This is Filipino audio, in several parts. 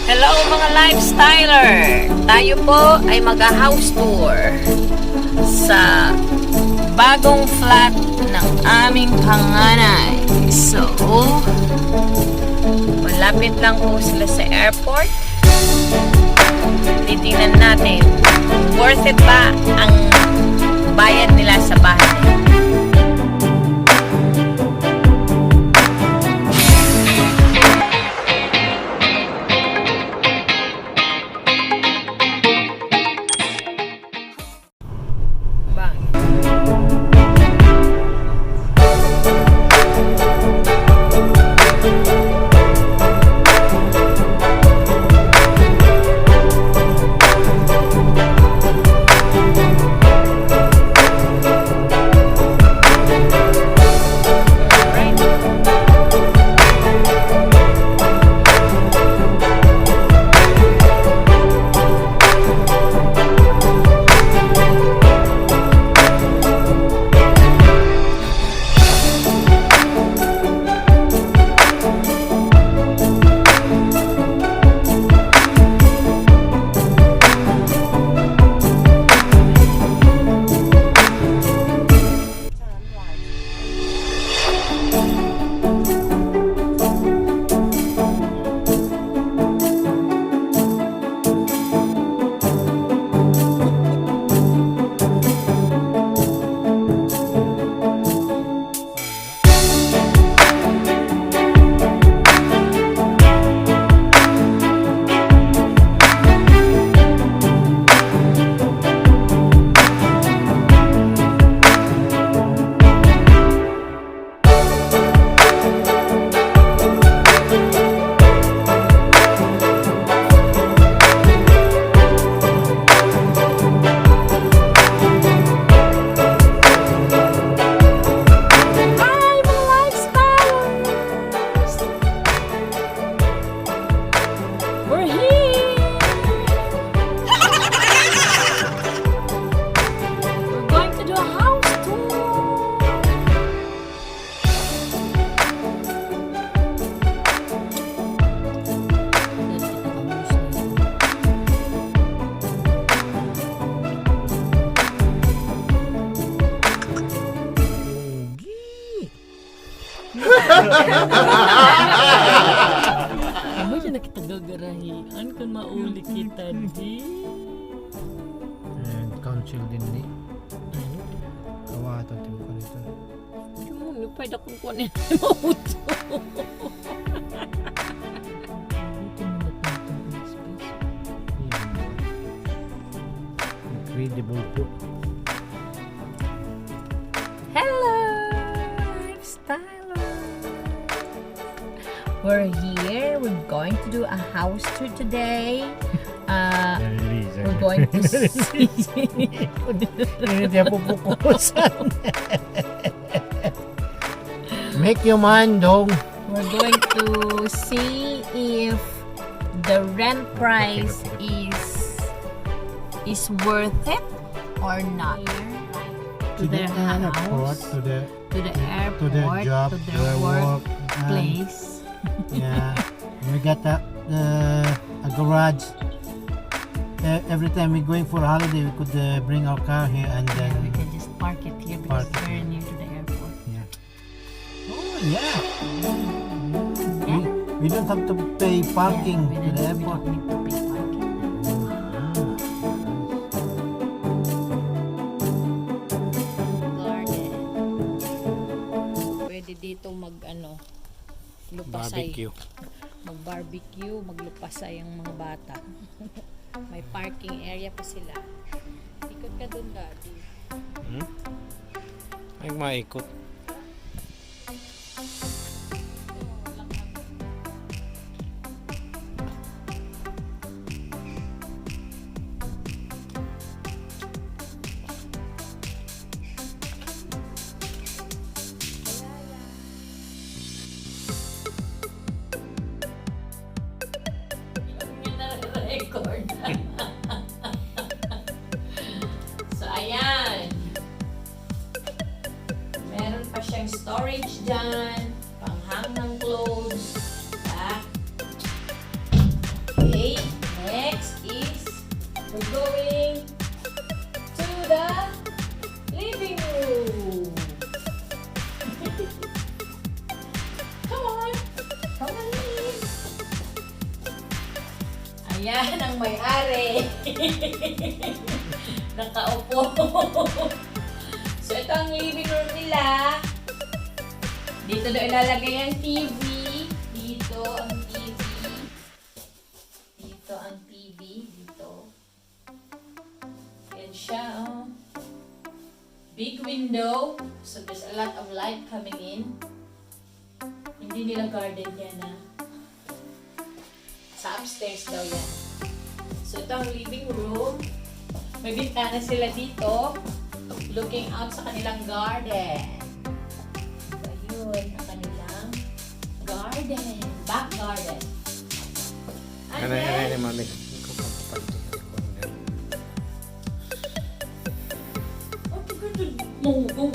Hello mga lifestyler! Tayo po ay mag-house tour sa bagong flat ng aming panganay. So, malapit lang po sila sa airport. Titingnan natin, worth it ba ang bayad nila sa bahay? Ano dyan na kita gagarahian kung mauli kita di? And council din di. Kawato tim ko nito. Di mo, nipay na kung kunin na mauto. Incredible po. Hello, lifestyler. We're here. We're going to do a house tour today. We're going to see. Hindi niya pupukusan. Make your mind dong. We're going to see if the rent price is worth it or not. To their house, to the airport, to the job, to their workplace. Yeah, we got a garage. Every time we're going for a holiday, we could bring our car here and then We can just park it here because it's very near to the airport. yeah. Oh yeah. We don't have to pay parking Yeah, to the airport. We don't need to pay parking. Garden. Pwede dito lupasay. Barbecue. Mag-barbecue, maglupasay ang mga bata. May parking area pa sila. Ikot ka dun, Daddy. Ay maikot. Record. So, ayan. Meron We're going to the living room. Come on. Come on in. Ayan ang may-ari. Nakaupo. So, ito ang living room nila. Dito daw ilalagay ang TV. Dito ang TV. Dito ang TV. Dito. Yan siya, oh. Big window. So, there's a lot of light coming in. Hindi nila garden yan, ha. Sa upstairs daw yan. So, ito ang living room. May bintana sila dito. Looking out sa kanilang garden. So, yun ang kanilang garden. Back garden. And then, mami. oh, good. Go.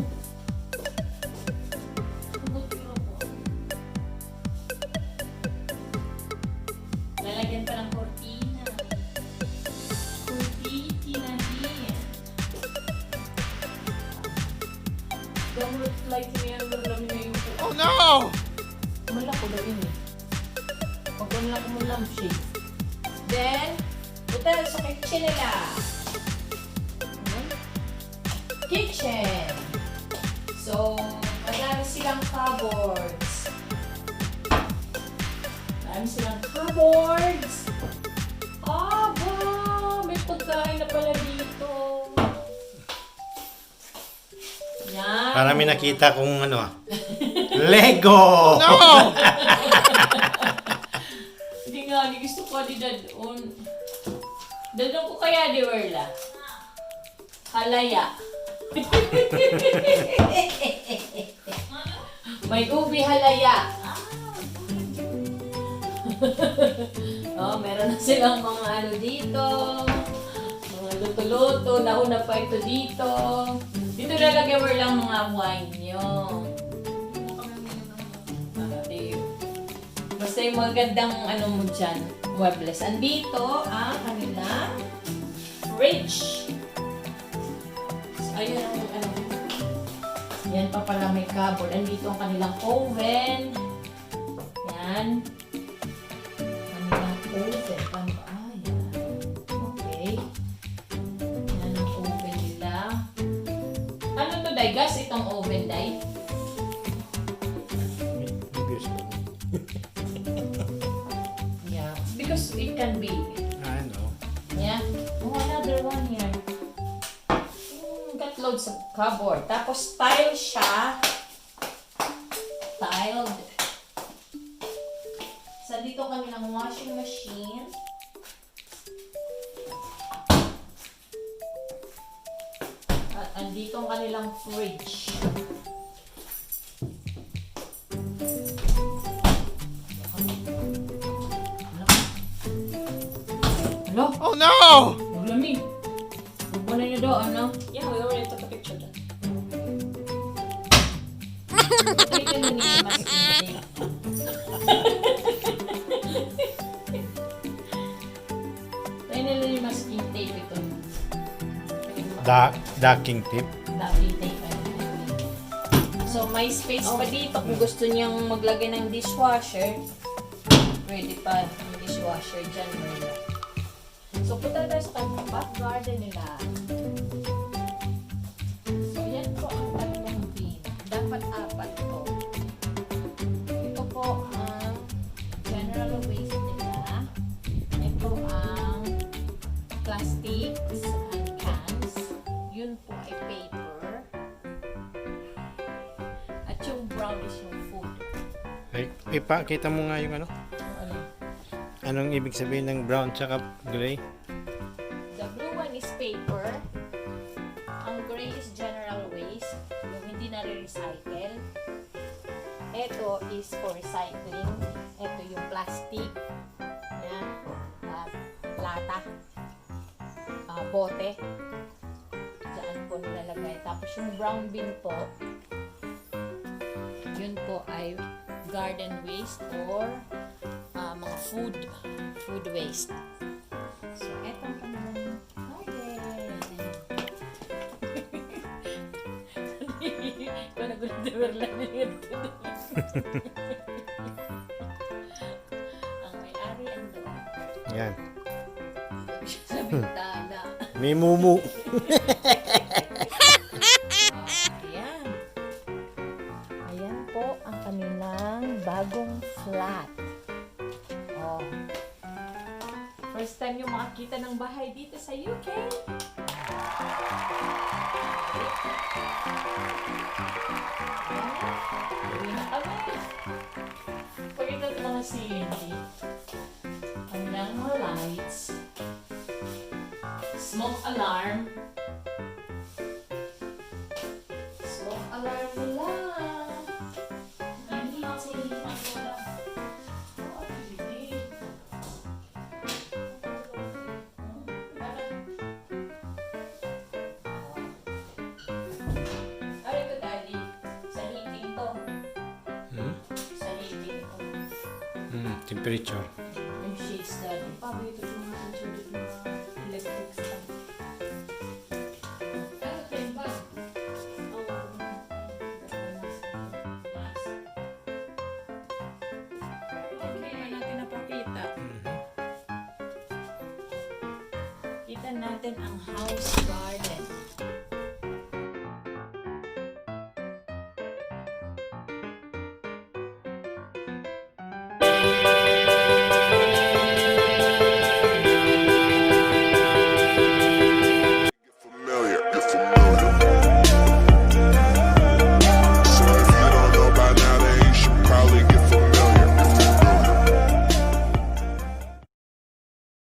Lalagyan pa ng cortina. Cortina din. Gamot like niya ang lamin na yung Oh no! malako daw yun eh. Pag malako mo lampshade. Then, punta na sa kitchen nila. Kitchen. So, marami silang cupboards. Aba! May pagkain na pala dito. Yan. Para may nakita kung ano Lego! No! Hindi nga, di gusto ko di dadon. Dadon ko kaya di Werla. Halaya. May ubi halaya. Oh, meron na silang mga ano dito. Mga luto-luto. Nauna pa ito dito. Dito lalagyan mo lang mga wine nyo. Basta yung magandang ano mo dyan, muebles. Andito ang kanilang fridge. So, ayun ang ano. Yan pa pala may cupboard. Andito ang kanilang oven. Yan. Kanilang oven. Paano ba? Ah, yan. Okay. Yan ang oven nila. Ano to, Day? Gas itong oven, Day? Yeah, because it can be. I know. Yeah. Oh, another one here. Got loads of cupboard. Tapos tile siya. Tiled. Sa dito kanilang washing machine. At andito ang kanilang fridge. Hello? Oh no! Malamig. Huwag na niyo doon, no? Yeah, we already took a picture doon. Tayo ka na niya masking tape. Tayo na lang yung masking tape ito. Docking tip. Docking tape. So, may space pa dito. Kung gusto niyang maglagay ng dishwasher, pwede pa yung dishwasher dyan. So, punta tayo sa kanyang back garden nila. So, yan po ang kanyang bin. Dapat 4 to. Ito po ang general waste nila. Ito ang plastics and cans. Yun po ay paper. At yung brown is yung food. Ay, ipakita mo nga yung ano? Ano? Anong ibig sabihin ng brown tsaka gray? The blue one is paper. Ang gray is general waste. Yung hindi na recycle. Ito is for recycling. Ito yung plastic. Yan. Lata. Bote. Diyan po nilalagay. Tapos yung brown bin po, yun po ay garden waste or mga food waste. So, eto ang kanilang nagulitiwer-lawer ko. Ang may-ari ang doon. Yan. Sa bintana. May mumu. Ayan. Ayan po ang kanilang bagong flat. Oh. First time yung makakita ng bahay dito sa UK. Uwi na kami. Pagkita ng mga ceiling. Kanilang mga lights. Smoke alarm. Smoke alarm nila. Ano ito, Daddy? Sa heating to. Sa heating to. Temperature. Yung shades, Daddy. Paano ito yung mga considered mga electric stuff? Ano, temba? Okay, na natin napakita. Kita natin ang house guard